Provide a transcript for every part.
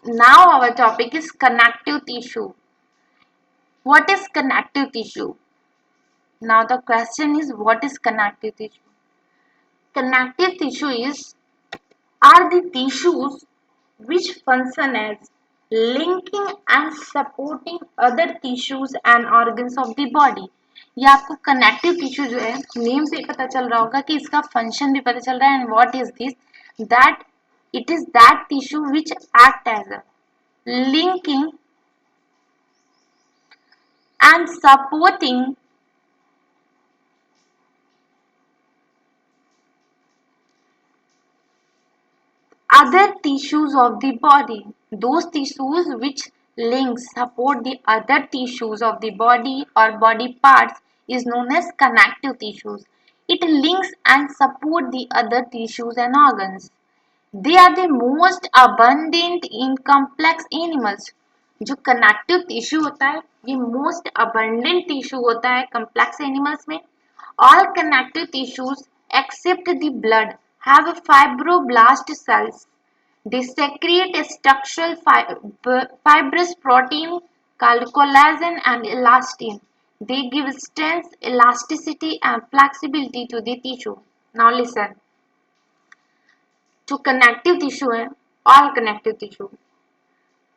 Now our topic is connective tissue. What is connective tissue? Now the question is, what is connective tissue? Connective tissue are the tissues which function as linking and supporting other tissues and organs of the body. ये आपको connective tissue जो है name से ही पता चल रहा होगा कि इसका फंक्शन भी पता चल रहा है. And what is this? That it is that tissue which act as a linking and supporting other tissues of the body. Those tissues which link, support the other tissues of the body or body parts is known as connective tissues. It links and support the other tissues and organs. They are the most abundant in complex animals. जो connective tissue होता है ये most abundant tissue होता है complex animals में. All connective tissues except the blood have fibroblast cells. They secrete a structural fibrous protein called collagen and elastin. They give strength, elasticity and flexibility to the tissue. Now listen. जो connective tissue है, all connective tissue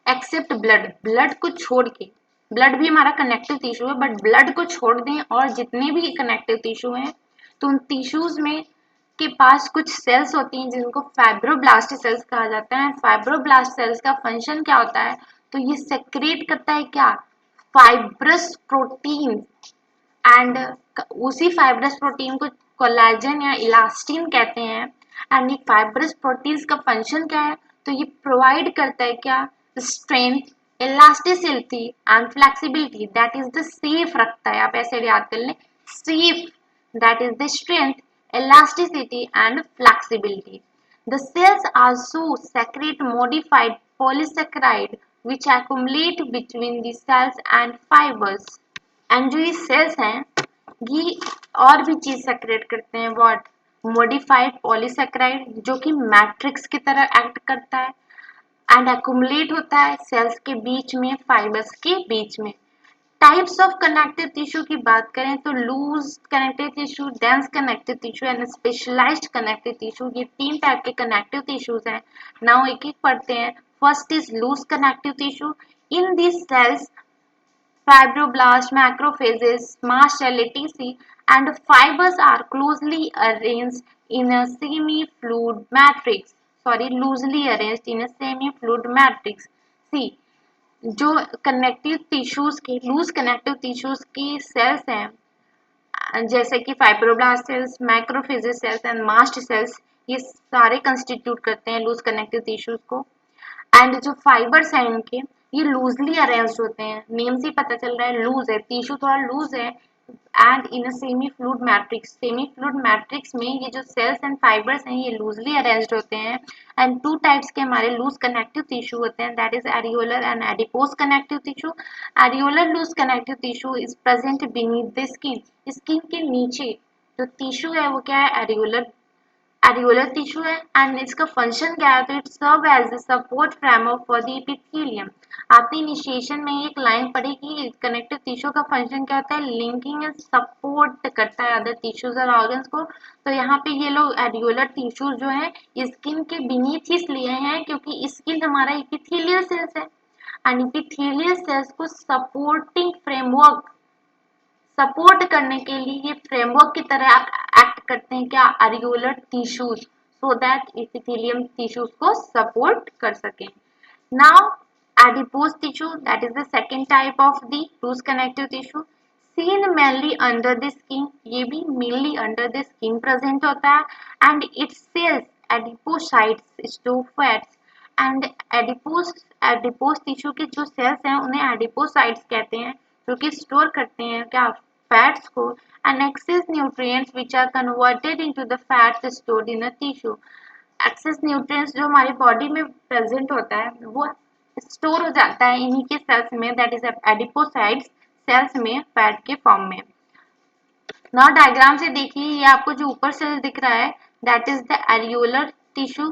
except blood, blood को छोड़ के, blood भी हमारा connective tissue है but blood को छोड़ दें और जितने भी कनेक्टिव टिश्यू हैं तो उन टिश्यूज में के पास कुछ सेल्स होती हैं जिनको फाइब्रोब्लास्ट सेल्स कहा जाता है. फाइब्रोब्लास्ट सेल्स का फंक्शन क्या होता है? तो ये सेक्रेट करता है क्या? Fibrous protein. एंड उसी फाइब्रस प्रोटीन को कोलेजन या इलास्टिन कहते हैं. एंड ये फाइब्रस प्रोटीन्स का फंक्शन क्या है? तो ये प्रोवाइड करता है क्या? Strength, elasticity and flexibility. That is the safe रखता है, आप ऐसे याद कर लें, safe. That is the strength, elasticity and flexibility. The cells also secrete modified polysaccharide which accumulate between the cells and fibers. And जो ये सेल्स हैं ये और भी चीज सेक्रेट करते हैं. व्हाट? मॉडिफाइड पॉलीसेक्राइड जो कि मैट्रिक्स की तरह एक्ट करता है एंड एक्युमुलेट होता है सेल्स के बीच में, फाइबर्स के बीच में. टाइप्स ऑफ कनेक्टिव टिश्यू की बात करें तो loose connective tissue, dense connective tissue and specialised connective tissue. ये तीन टाइप के कनेक्टिव टिश्यूज हैं. नाउ एक एक पढ़ते हैं. First is loose connective tissue. In this cells fibroblasts, macrophages, mast cell, etc. and fibers are closely arranged in a semi-fluid matrix. Sorry, loosely arranged in a semi-fluid matrix. See, जो connective tissues के loose connective tissues की cells हैं जैसे कि fibroblast cells, macrophages cells and mast cells, ये सारे constitute करते हैं लूज कनेक्टिव टिश्यूज को. एंड जो फाइबर्स हैं इनके ये लूजली अरेंज होते हैं. नेम से पता चल रहा है लूज है, टिश्यू थोड़ा लूज है. And in a semi fluid matrix, semi fluid matrix में ये जो सेल्स एंड फाइबर्स हैं ये लूजली अरेंज्ड होते हैं. एंड टू टाइप्स के हमारे लूज कनेक्टिव टिश्यू होते हैं, that is areolar and adipose connective tissue. Areolar loose connective tissue is present beneath the skin. Skin के नीचे जो टिश्यू है वो क्या है? एरियोलर टिश्यू है. एंड इसका फंक्शन क्या है? तो it serve as the support framework for the epithelium. आपने इनिशिएशन में एक लाइन पढ़ी कि कनेक्टिव टिश्यू का फंक्शन क्या होता है? लिंकिंग एंड सपोर्ट करता है अदर टिश्यूज और ऑर्गन्स को. तो यहाँ पे ये लोग एरियोलर टिश्यूज जो है स्किन के बीनीथ इसलिए हैं क्योंकि स्किन हमारा एपिथेलियल सेल्स है एंड एपिथेलियल सेल्स को सपोर्टिंग फ्रेमवर्क, सपोर्ट करने के लिए ये फ्रेमवर्क की तरह एक्ट करते हैं क्या? Areolar tissues, so that epithelium tissues को सपोर्ट कर सकें. Now adipose tissue, that is the second type of the loose connective tissue, seen mainly under the skin. ये भी mainly under the skin present होता है and its cells adipocytes store fats. and adipose tissue के जो cells हैं उन्हें adipocytes कहते हैं जो कि store करते हैं क्या? fats को. and excess nutrients which are converted into the fats stored in a tissue. excess nutrients जो हमारी बॉडी में प्रेजेंट होता है वो स्टोर हो जाता है इन्हीं के सेल्स में, दैट इज एडिपोसाइट्स सेल्स में फैट के फॉर्म में. नाउ डायग्राम से देखिए ये आपको जो ऊपर सेल दिख रहा है that is the areolar tissue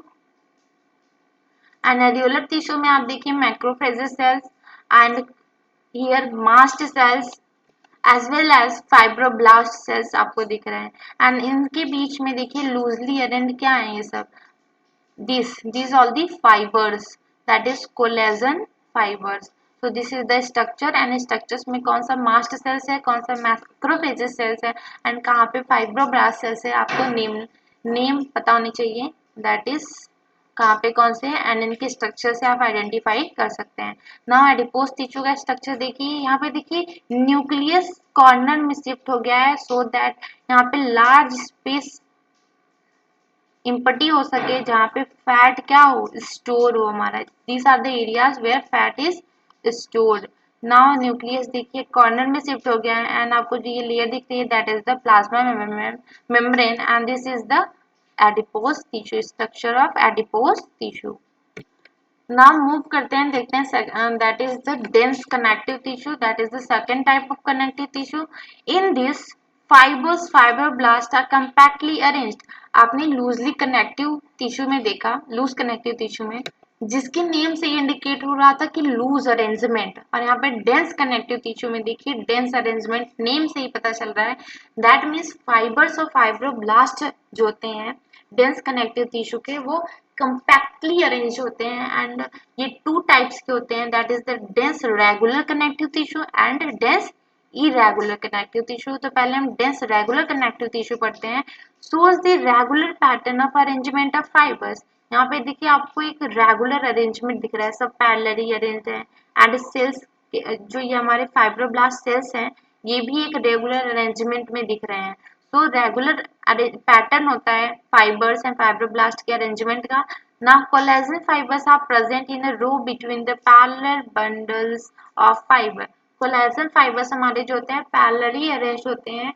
an areolar tissue में आप देखिए macrophages cells and here mast cells as well as fibroblast cells आपको दिख रहे हैं एंड इनके बीच में देखिए लूजली अरेंज्ड क्या है ये सब, these all the fibers, that is collagen fibers. So this is the structure and structures में कौन सा मास्ट सेल्स है, कौन सा मैक्रोफेजेस सेल्स है एंड कहाँ पे फाइब्रोब्लास्ट सेल्स है, आपको नेम पता होनी चाहिए, दैट इज कहाँ पे कौन से हैं एंड इनके स्ट्रक्चर से आप आइडेंटिफाई कर सकते हैं। नाउ एडिपोज टिश्यू का स्ट्रक्चर देखिए, यहाँ पे देखिए न्यूक्लियस कॉर्नर में शिफ्ट हो गया है सो दैट यहाँ पे लार्ज स्पेस इम्पटी हो सके जहाँ पे फैट क्या हो, स्टोर हो हमारा। These are the areas where fat is stored. Now nucleus देखिए कॉर्नर में शिफ्ट हो गया है एंड आपको जो ये लेयर दिख रही है that is the plasma membrane and this is the adipose tissue, structure of adipose tissue. Now move करते हैं, देखते हैं that is the dense connective tissue, that is the second type of connective tissue. In this fibres fibroblast are compactly arranged. आपने loosely connective tissue में देखा, loose connective tissue में जिसके name से ये इंडिकेट हो रहा था कि लूज अरेंजमेंट, और यहाँ पे डेंस कनेक्टिव टिश्यू में देखिए डेंस अरेंजमेंट, नेम से ही पता चल रहा है दैट मीन्स फाइबर्स और फाइब्रोब्लास्ट जो होते हैं डेंस कनेक्टिव टिश्यू के वो कंपैक्टली अरेंज होते हैं एंड ये टू टाइप्स के होते हैं, that is the dense regular connective tissue and dense irregular connective tissue. तो पहले हम डेंस रेगुलर कनेक्टिव टिश्यू पढ़ते हैं। shows the regular pattern of arrangement of fibers। यहाँ पे देखिए आपको एक रेगुलर अरेंजमेंट दिख रहा है, सब पैरेलली अरेंज है एंड सेल्स जो ये हमारे फाइब्रोब्लास्ट सेल्स हैं ये भी एक रेगुलर अरेंजमेंट में दिख रहे हैं। तो रेगुलर पैटर्न होता है फाइबर्स एंड फाइब्रोब्लास्ट के अरेंजमेंट का। Now collagen fibres are present in a row between the parallel bundles of fibre. Collagen fibres हमारे जो होते हैं पैरेलली अरेंज होते हैं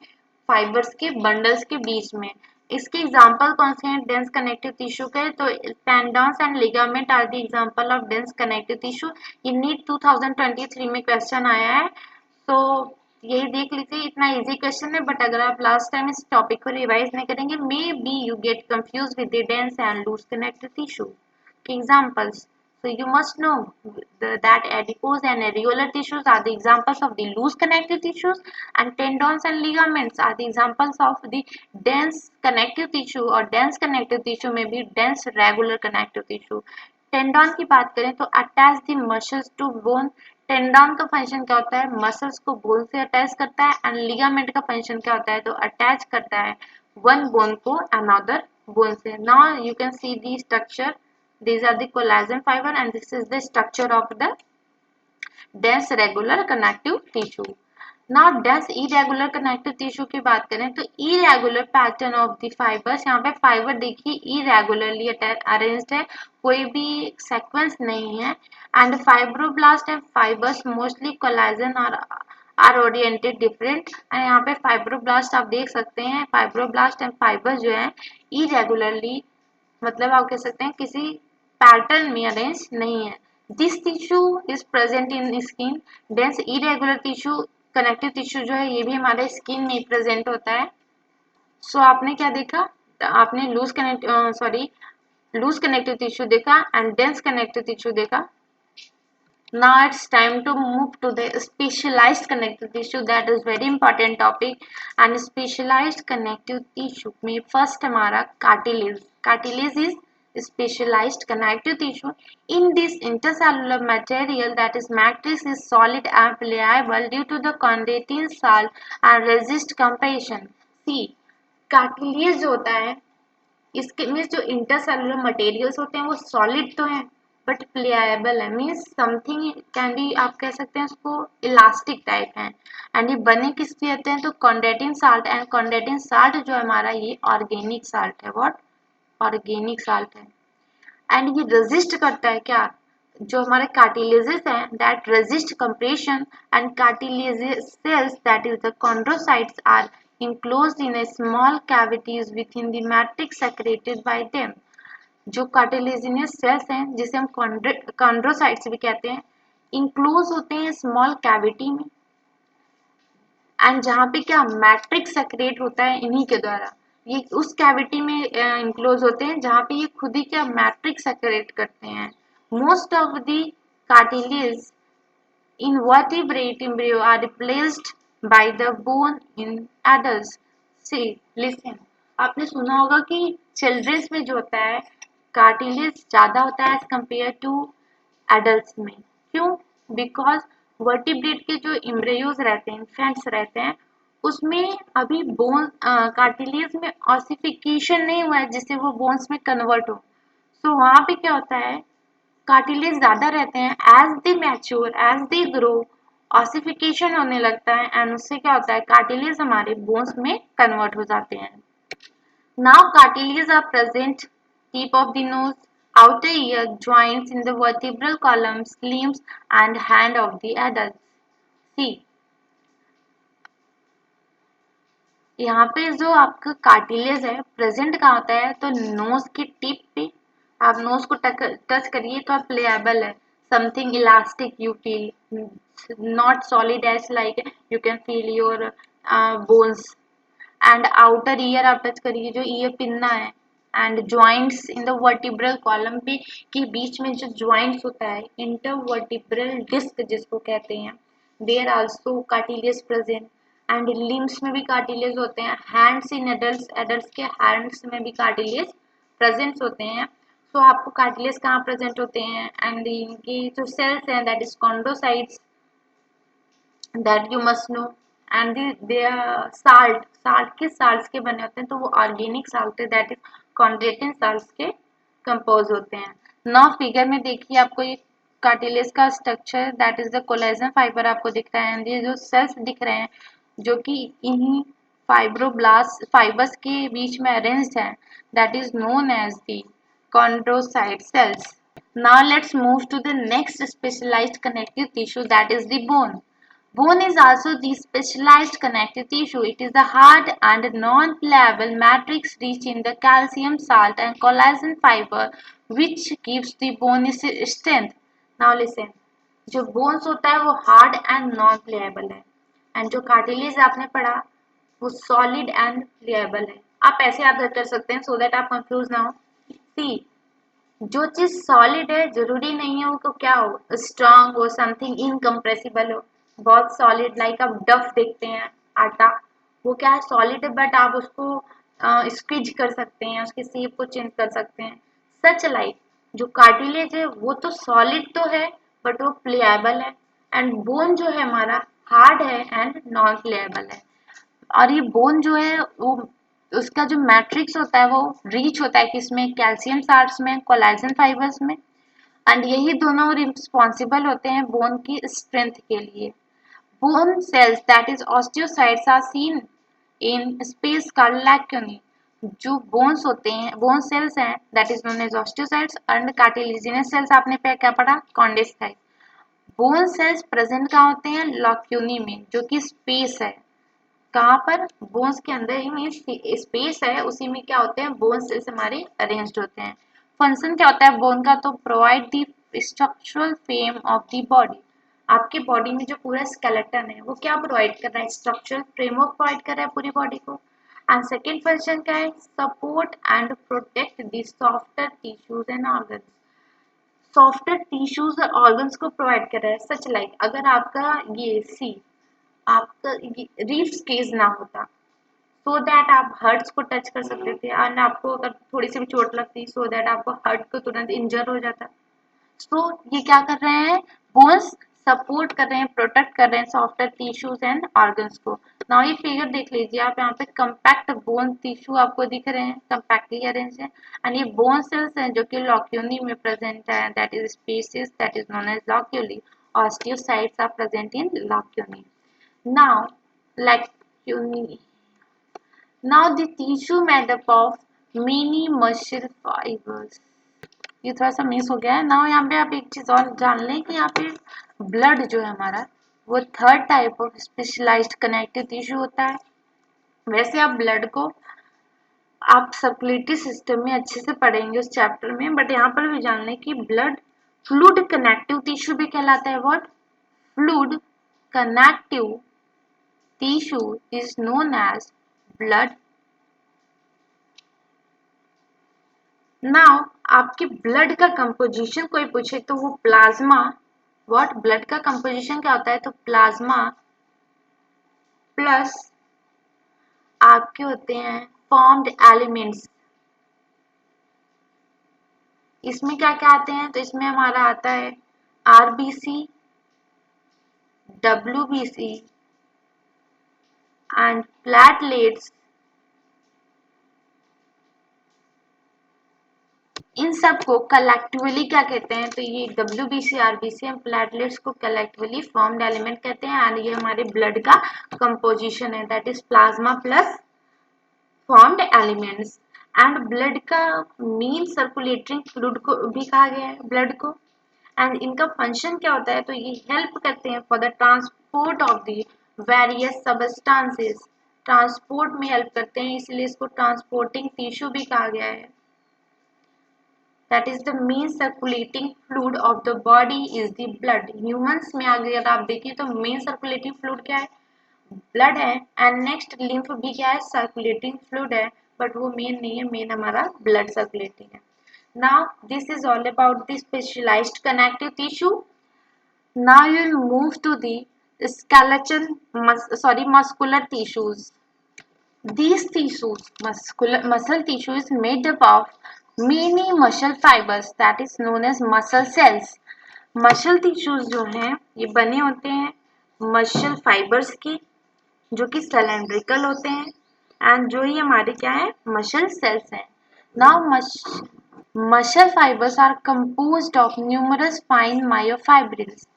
फाइबर्स के बंडल्स के बीच में। इसके एग्जांपल कौन से हैं डेंस कनेक्टिव टिश्यू के, तो tendons and ligament are the example of dense connective tissue. ये नीट 2023 में क्वेश्चन आया है, तो यही देख लीजिए, इतना इजी क्वेश्चन है बट अगर आप लास्ट टाइम इस टॉपिक को रिवाइज नहीं करेंगे maybe you get confuse with the dense and loose connective tissue के examples. So you must know that adipose and areolar tissues are the examples of the loose connective tissues and tendons and ligaments are the examples of the dense connective tissue और dense connective tissue में भी dense regular connective tissue। Tendon की बात करें तो attach the muscles to bone. Tendon का function क्या होता है, मसल्स को बोन से अटैच करता है एंड लिगामेंट का फंक्शन क्या होता है, तो अटैच करता है वन बोन को अनदर बोन से। Now you can see the structure, these are the collagen fiber and this is the structure of the dense regular connective tissue। now dense irregular connective tissue की बात करें तो irregular pattern of the fibers, यहाँ पे fibre देखिए irregularly arranged है, कोई भी sequence नहीं है and fibroblast and fibers mostly collagen are oriented different and यहाँ पे fibroblast आप देख सकते हैं fibroblast and fibers जो है irregularly मतलब आप कह सकते हैं किसी पैटर्न में अरेंज नहीं है। This tissue is present in skin. Dense irregular tissue connective tissue जो है ये भी हमारे स्किन में प्रेजेंट होता है। सो आपने क्या देखा, आपने लूज कनेक्टिव टिश्यू देखा एंड डेंस कनेक्टिव टिश्यू देखा। Now it's time to move to the specialized connective tissue, that is very important topic and specialized connective tissue में first हमारा cartilage। Cartilage is specialized connective tissue। In this intercellular material that is matrix is solid and pliable due to the chondroitin salt and resist compression। See cartilage जो होता है इसके में जो intercellular materials होते हैं वो सॉलिड तो हैं बट प्लेएबल है, मीन्स समथिंग कैन बी, आप कह सकते हैं उसको इलास्टिक टाइप है एंड ये बने किससे होते हैं, तो chondroitin salt and chondroitin salt जो है हमारा ये ऑर्गेनिक साल्ट है, व्हाट ऑर्गेनिक साल्ट है एंड ये रेजिस्ट करता है क्या, जो हमारे कार्टिलेजेस हैं that resist compression and cartilages cells that is the chondrocytes are enclosed in a small cavities within the matrix secreted by them। जो कार्टिलेजिनस सेल्स हैं जिसे हम कॉन्ड्रोसाइट्स भी कहते हैं इंक्लोज होते हैं स्मॉल कैविटी में एंड जहाँ पे क्या मैट्रिक्स सेक्रेट होता है इन्हीं के द्वारा, ये उस कैविटी में इंक्लोज होते हैं जहाँ पे ये खुद ही क्या मैट्रिक्स सेक्रेट करते हैं Most of the cartilage in vertebrate embryo are replaced by the bone in adults. See, listen. आपने सुना होगा कि चिल्ड्रंस में जो होता है कार्टिलेज ज्यादा होता है एज कम्पेयर टू एडल्ट्स में. क्यों? बिकॉज वर्टिब्रेट के जो इम्ब्रियोज रहते हैं, इन्फेंट्स रहते हैं, उसमें अभी बोन कार्टिलेज में ऑसिफिकेशन नहीं हुआ है जिससे वो बोन्स में कन्वर्ट हो. सो वहां पे क्या होता है, कार्टिलेज ज्यादा रहते हैं. As they mature, as they grow, ossification होने लगता है एंड उससे क्या होता है, कार्टिलेज हमारे बोन्स में कन्वर्ट हो जाते हैं. Now cartilage are present tip of the nose, outer ear, joints in the vertebral columns, limbs and hand of the adult. See, यहाँ पे जो आपका कार्टिलेज है प्रेजेंट कहाँ होता है, तो नोज की टिप पे. आप नोज को टच करिए तो आप प्लेएबल है, something elastic you feel, not solid as like you can feel your bones. And outer ear आप टच करिए, जो ईयर पिन्ना है. And joints in the vertebral column पे के बीच में जो ज्वाइंट्स होता है, इंटरवर्टिब्रल डिस्क जिसको कहते हैं, there also cartilage present. And limbs में भी कार्टिलेज होते हैं. हैंड्स इन एडल्ट्स, एडल्ट्स के हैंड्स में भी कार्टिलेज प्रेजेंट होते हैं. तो आपको कार्टिलेज कहाँ प्रेजेंट होते हैं, एंड इनकी जो सेल्स हैं that is chondrocytes, that you must know. And they salt, salt किस साल्ट के बने होते हैं, तो वो ऑर्गेनिक साल्ट है, दैट इज कॉन्ड्रेटिन साल्ट के कंपोज होते हैं. नौ फिगर में देखिए आपको ये कार्टिलेज का structure, that is the collagen fibre आपको दिख रहा है. ये जो सेल्स दिख रहे हैं जो कि इन्हीं फाइब्रोब्लास्ट फाइबर्स के बीच में अरेंज्ड है, that is known as the chondrocyte cells. Now let's move to the next specialized connective tissue, that is the bone. Bone is also the specialized connective tissue. It is the hard and non-pliable matrix rich in the calcium, salt and collagen fiber which gives the bone its strength. Now listen. जो bones होता है वो hard and non playable है, and जो cartilage आपने पढ़ा वो solid and playable है. आप ऐसे याद कर सकते हैं सो दैट आप कंफ्यूज ना हो. सी, जो चीज सॉलिड है जरूरी नहीं है वो क्या हो, स्ट्रांग हो, समथिंग इनकम्प्रेसिबल हो. बहुत सॉलिड, लाइक आप डफ देखते हैं आटा, वो क्या है, सॉलिड है बट आप उसको स्क्वीज कर सकते हैं, उसके शेप को चेंज कर सकते हैं. सच लाइक जो कार्टिलेज है वो तो सॉलिड तो है बट वो प्लेएबल है. एंड बोन जो है हमारा हार्ड है एंड नॉन प्लेएबल है. और ये बोन जो है वो उसका जो मैट्रिक्स होता है वो रीच होता है किसमें, कैल्शियम साल्ट्स में, कोलेजन फाइबर्स में. एंड यही दोनों रिस्पॉन्सिबल होते हैं बोन की स्ट्रेंथ के लिए. Bone cells that is osteocytes are seen in space called lacunae. जो बोन्स होते हैं, बोन सेल्स हैं, that is known as osteocytes. And cartilaginous cells आपने क्या पढ़ा, कॉन्डेसाइट. बोन सेल्स प्रेजेंट कहाँ होते हैं, लॉक्यूनी में, जो कि स्पेस है. कहाँ पर, बोन्स के अंदर ही में स्पेस है, उसी में क्या होते हैं, बोन सेल्स हमारे अरेंज्ड होते हैं. फंक्शन क्या होता है बोन का, तो provide the structural frame of the body. आपके बॉडी में जो पूरा स्केलेटन है वो क्या प्रोवाइड कर रहा है, स्ट्रक्चरल फ्रेमवर्क प्रोवाइड कर रहा है पूरी बॉडी को. एंड सेकेंड फंक्शन क्या है, support and protect the softer tissues and organs. Softer tissues और ऑर्गन्स को प्रोवाइड कर रहा है. सच लाइक अगर आपका ये सी आपका रीफ्स केस ना होता सो दैट आप हर्ट्स को टच कर सकते थे, एंड आपको अगर थोड़ी सी भी चोट लगती सो दैट आपको हर्ट को तुरंत इंजर हो जाता. सो ये क्या कर रहे हैं, बोन्स सपोर्ट कर रहे हैं, प्रोटेक्ट कर रहे हैं सॉफ्टर टिश्यूज एंड ऑर्गन्स को. नाउ ये फिगर देख लीजिए आप, यहाँ पे कंपैक्ट बोन टिश्यू आपको दिख रहे हैं, कंपैक्टली अरेंज है. एंड ये बोन सेल्स हैं जो कि लॉक्यूली में प्रेजेंट है, that is species that is known as lacunae. Osteocytes are present in lacunae. Now, like now the tissue made up of many muscle fibers. ये थोड़ा सा मिस हो गया है. नाउ यहाँ पे आप एक चीज और जान लें कि यहाँ पे ब्लड जो है हमारा वो third type of specialised connective tissue होता है. वैसे आप ब्लड को आप सर्कुलेटरी सिस्टम में अच्छे से पढ़ेंगे उस चैप्टर में, बट यहाँ पर भी जान लें कि ब्लड फ्लूइड कनेक्टिव टिश्यू भी कहलाता है. What, fluid connective tissue is known as blood. Now आपके ब्लड का कंपोजिशन कोई पूछे तो वो प्लाज्मा, व्हाट, ब्लड का कंपोजिशन क्या होता है, तो प्लाज्मा प्लस आपके होते हैं फॉर्म्ड एलिमेंट्स। इसमें क्या क्या आते हैं, तो इसमें हमारा आता है आरबीसी, डब्ल्यूबीसी एंड प्लेटलेट्स। इन सब को कलेक्टिवली क्या कहते हैं, तो ये डब्ल्यूबीसी, आरबीसी एंड प्लेटलेट्स को कलेक्टिवली फॉर्म्ड एलिमेंट कहते हैं। एंड ये हमारे ब्लड का कंपोजिशन है, that is plasma plus formed elements. And blood का मेन सर्कुलेटिंग फ्लूइड को भी कहा गया है ब्लड को। एंड इनका फंक्शन क्या होता है, तो ये हेल्प करते हैं for the transport of the various substances, transport में हेल्प करते हैं, इसलिए इसको ट्रांसपोर्टिंग टिश्यू भी कहा गया है। That is the main circulating fluid of the body is the blood. Humans में अगर आप देखिए तो मेन सर्कुलेटिंग फ्लूइड क्या है, ब्लड है। एंड नेक्स्ट लिम्फ भी क्या है, सर्कुलेटिंग फ्लूइड है, बट वो मेन नहीं है, मेन हमारा ब्लड सर्कुलेटिंग है। Now this is all about the specialised connective tissue. Now you'll move to the skeletal, muscular tissues. These tissues, muscle tissue is made up of many muscle fibers that is known as muscle cells. Muscle tissues जो हैं ये बने होते हैं muscle fibers के, जो कि cylindrical होते हैं, and जो ये हमारे क्या है, muscle cells हैं. Now muscle fibers are composed of numerous fine myofibrils.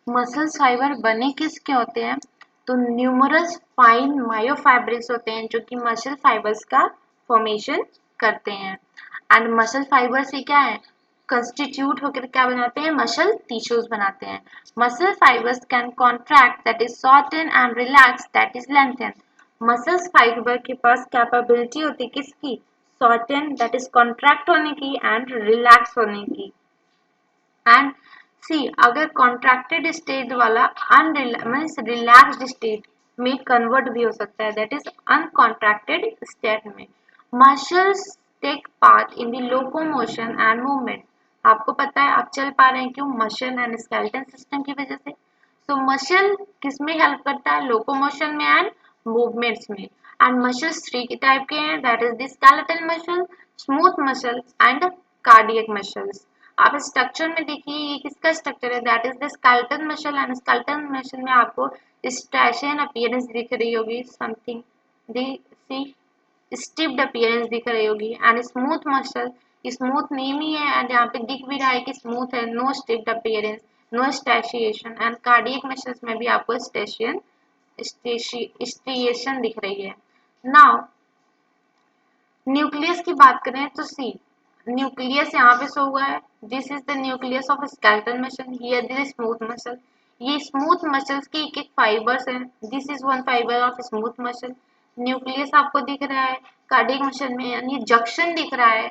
Muscles fibre बने किसके होते हैं, तो न्यूमरस फाइन मायोफाइब्रिल्स होते हैं, जो कि मसल फाइबर्स का फॉर्मेशन करते हैं। एंड मसल फाइबर से क्या है, कंस्टिट्यूट होकर क्या बनाते हैं, मसल टिश्यूज बनाते हैं। Muscle fibres can contract, that is shorten, and relax, that is lengthen. Muscles fibre के पास कैपेबिलिटी होती है किसकी, शॉर्टन दैट इज कॉन्ट्रैक्ट होने की, एंड रिलैक्स होने की। एंड सी अगर कॉन्ट्रैक्टेड स्टेट वाला रिलैक्स्ड स्टेट में कन्वर्ट भी हो सकता है, दैट इज अनकॉन्ट्रैक्टेड स्टेट में। Muscles take part in the locomotion and movement. आपको पता है आप चल पा रहे हैं क्यों, मसल एंड स्केलेटन सिस्टम की वजह से। तो मसल किस में हेल्प करता है, लोकोमोशन में एंड मूवमेंट्स में। एंड मसल्स थ्री टाइप के हैं, that is the skeletal muscle, smooth muscle and cardiac muscles. आप स्ट्रक्चर में देखिए ये किसका स्ट्रक्चर है, that is the skeletal muscle. And skeletal muscle में आपको स्ट्रेशन अपीयरेंस दिख रही होगी, समथिंग दी सी स्टिफ्ड अपीयरेंस दिख रही होगी। And smooth muscle, smooth name ही है एंड यहाँ पे दिख भी रहा है कि स्मूथ है, no stiffed appearance, no striation. And cardiac muscles में भी आपको स्ट्रिएशन दिख रही है। नाउ न्यूक्लियस की बात करें तो सी न्यूक्लियस यहाँ पे शो हुआ है, this is the nucleus of skeletal muscle, here this smooth muscle. ये स्मूथ मसल्स के एक एक फाइबर्स हैं, this is one fibre of smooth muscle. Nucleus आपको दिख रहा है कार्डियक मसल में, यानी जंक्शन दिख रहा है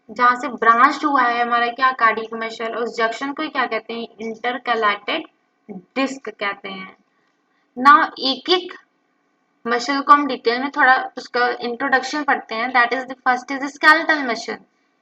जहां से ब्रांच हुआ है हमारा क्या, कार्डियक मसल। उस जंक्शन को क्या कहते हैं, इंटरकैलेटेड डिस्क कहते हैं। ना एक एक मसल को हम डिटेल में थोड़ा उसका इंट्रोडक्शन पढ़ते हैं, that is the first is skeletal muscle.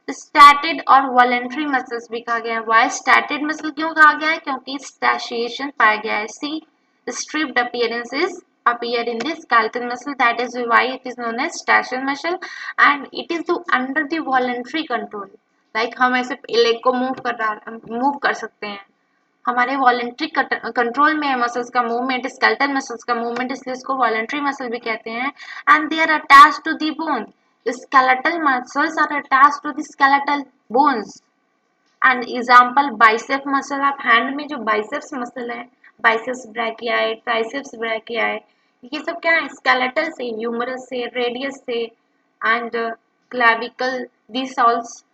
Striated और वॉलेंट्री मसल्स भी कहा गया है। वाई स्टैटिड मसल क्यों कहा गया है, क्योंकि स्टैशिएशन पाया गया है। See striped appearances appear in the skeletal muscle, that is why it is known as stachel muscle, and it is under the voluntary control, like हम ऐसे लेग को मूव कर सकते हैं, हमारे वॉलेंट्री कंट्रोल में है मसल्स का मूवमेंट, स्केलेटल मसल्स का मूवमेंट, इसलिए इसको वॉलेंट्री मसल भी कहते हैं। And they are attached to the bone, skeletal muscles are attached to the skeletal bones। And example bicep muscle, आप हैंड में जो बाइसेप्स मसल है, बाइसेप्स ब्रैकियाई, ट्राइसेप्स ब्रैकियाई, ये सब क्या है, स्केलेटल से, ह्यूमरस से, रेडियस से and clavicle, this all's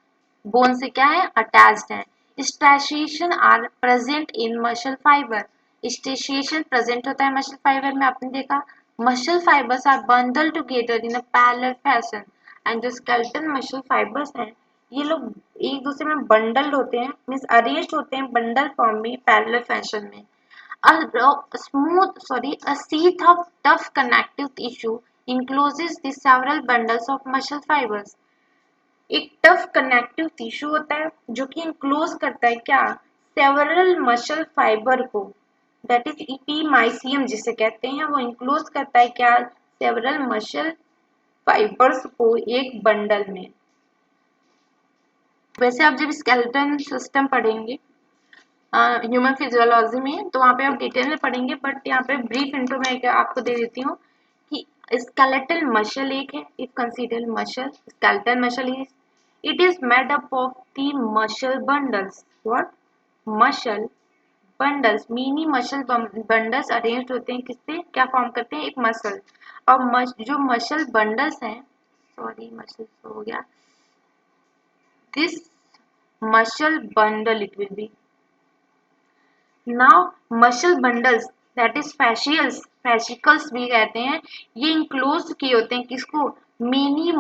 bone से क्या है, अटैच्ड है। Striation are present in muscle fibre, striation present होता है मसल फाइबर में, आपने देखा। Muscle fibres are bundle together in a parallel fashion, and जो स्केलेटल मसल फाइबर्स हैं ये लोग एक दूसरे में बंडल्ड होते हैं, मीन्स अरेंज्ड होते हैं बंडल फॉर्म में, पैरेलल फैशन में। A sheath of tough connective tissue encloses the several bundles of muscle fibers। एक टफ कनेक्टिव टिश्यू होता है जो कि इंक्लोज करता है क्या, सेवरल मसल फाइबर को, दैट इज इपीमाइसियम जिसे कहते हैं, वो इंक्लोज करता है क्या, सेवरल मसल फाइबर्स को एक बंडल में। वैसे आप जब स्केलेटन सिस्टम पढ़ेंगे ह्यूमन फिजियोलॉजी में तो वहाँ पे आप डिटेल में पढ़ेंगे, बट यहाँ पे ब्रीफ इंट्रो में आपको दे देती हूँ कि स्केलेटल मसल एक है, if consider muscle, skeletal muscle is, it is made up of the muscle bundles, what, muscle bundles, mini muscle bundles arranged होते हैं किससे, क्या फॉर्म करते हैं, एक मसल, और जो मसल बंडल्स हैं, सॉरी मसल हो गया, this muscle bundle it will be, now muscle bundles that is facials, fascicles भी कहते हैं, ये इंक्लोज किए होते हैं किसको, मिनी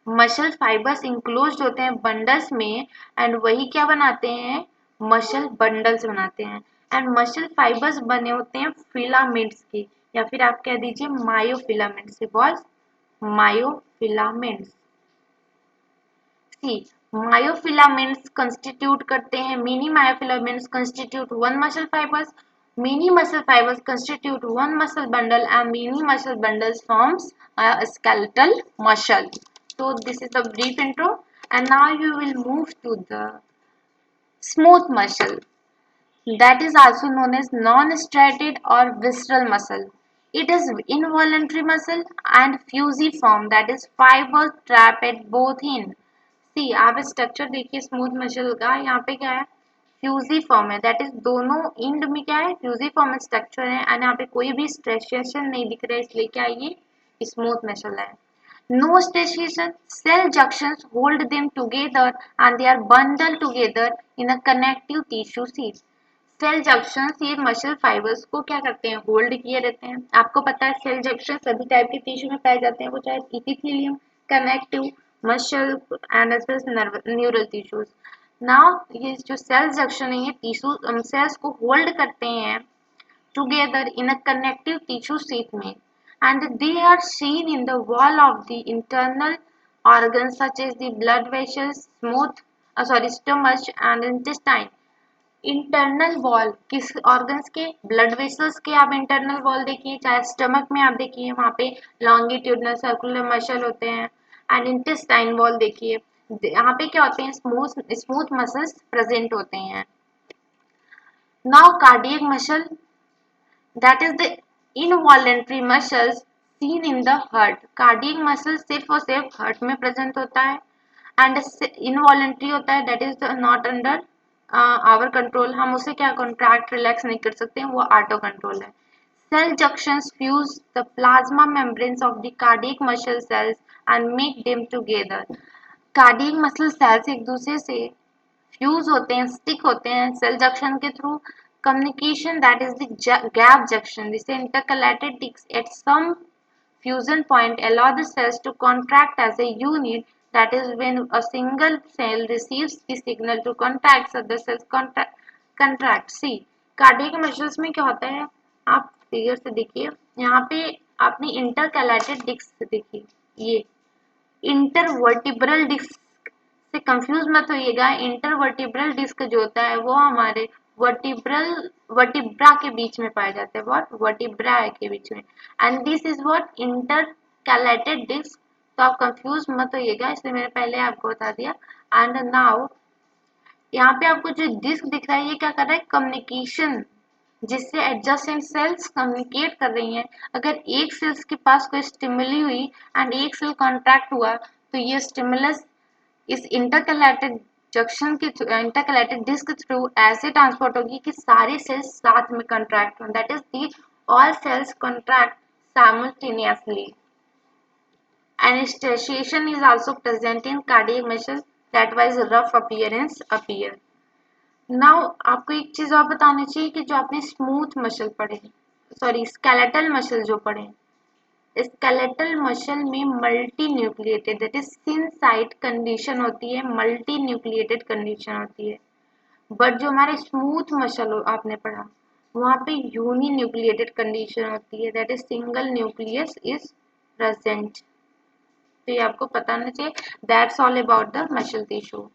मसल फाइबर्स इंक्लोज होते हैं बंडल्स में, एंड वही क्या बनाते हैं, मसल बंडल्स बनाते हैं, एंड मसल फाइबर्स बने होते हैं फिलामेंट्स के, या फिर आप कह दीजिए मायोफिलामेंट्स से, बॉस मायोफिलामेंट्स। सी मायोफिलामेंट्स कंस्टिट्यूट करते हैं, mini myofilaments constitute one muscle fibres, many muscle fibers constitute one muscle bundle and many muscle bundles forms a skeletal muscle. So this is the brief intro, and now you will move to the smooth muscle, that is also known as non-striated or visceral muscle. It is involuntary muscle and fusiform, that is fiber trapped at both ends. सी आप structure देखिए smooth muscle का, यहाँ पे क्या है, fusiform है, that is दोनों end में क्या है, फ्यूजिफॉर्म स्ट्रक्चर है, एंड यहाँ पे कोई भी स्ट्रेशिएशन नहीं दिख रहा है, इसलिए क्या है ये स्मूथ मसल है। No striation, cell junctions hold them together and they are bundle together in a connective tissue sheet. Cell junctions ये मसल फाइबर्स को क्या करते हैं, होल्ड किए रहते हैं। आपको पता है सेल जंक्शन सभी टाइप के टिश्यू में पाए जाते हैं, वो चाहे epithelium, connective, muscle and as well neural tissues. Now ये जो सेल जंक्शन है ये टिश्यू सेल्स को होल्ड करते हैं together in a connective tissue sheath में, and they are seen in the wall of the internal organs such as the blood vessels, stomach and intestine। Internal wall किस organs के, blood vessels के आप internal wall देखिए, चाहे stomach में आप देखिए वहाँ पे लॉन्गिट्यूडनल सर्कुलर मसल होते हैं, एंड इंटेस्टाइन वॉल देखिए यहाँ पे क्या होते हैं, स्मूथ मसल्स प्रेजेंट होते हैं। Now cardiac muscle, that is the involuntary muscles seen in the heart. Cardiac muscle सिर्फ और सिर्फ हार्ट में प्रेजेंट होता है, एंड इनवॉलेंट्री होता है, that is not under our control, हम उसे क्या कॉन्ट्रैक्ट रिलैक्स नहीं कर सकते, वो ऑटो कंट्रोल है। Cell junctions fuse the plasma membranes of the cardiac muscle cells and make them together। Cardiac muscle cells एक दूसरे से फ्यूज होते हैं, स्टिक होते हैं सेल जंक्शन के through. Communication that is the gap junction, जिसे intercalated disc at some fusion point allow the cells to contract as a unit, that is when a single cell receives the signal to contract other cells contract। see cardiac muscles में क्या होता है, आप figure से देखिए, यहाँ पे आपने इंटरकैलेटेड डिस्क देखी, ये इंटरवर्टिब्रल डिस्क से कंफ्यूज मत होइएगा। इंटरवर्टिब्रल डिस्क जो होता है वो हमारे वर्टिब्रा के बीच में पाए जाते हैं, व्हाट, वर्टिब्रा के बीच में, and this is what intercalated disc. तो आप कंफ्यूज मत होइएगा, इसलिए मैंने पहले आपको बता दिया। एंड नाउ यहाँ पे आपको जो डिस्क दिख रहा है ये क्या कर रहा है, कम्युनिकेशन, जिससे एडजेसेंट सेल्स कम्युनिकेट कर रही हैं। अगर एक सेल्स के पास कोई स्टिमुली हुई एंड एक सेल कॉन्ट्रैक्ट हुआ तो ये स्टिमुलस इस इंटरकलेटेड जंक्शन के इंटरकलेटेड डिस्क के थ्रू ऐसे ट्रांसपोर्ट होगी कि सारे सेल्स साथ में कॉन्ट्रैक्ट हों, that is the all cells contract simultaneously. Anesthesiation is also present in cardiac muscle, that why rough appearance appear। Now आपको एक चीज और बतानी चाहिए कि जो आपने स्मूथ मसल पढ़े, सॉरी स्केलेटल मसल जो पढ़े, स्केलेटल मसल में multi nucleated that is thin site condition होती है, मल्टी न्यूक्लिएटेड कंडीशन होती है। बट जो हमारे स्मूथ मसल आपने पढ़ा वहाँ पे यूनी न्यूक्लिएटेड कंडीशन होती है, that is single nucleus is present. तो ये आपको पता होना चाहिए। That's all about the muscle tissue.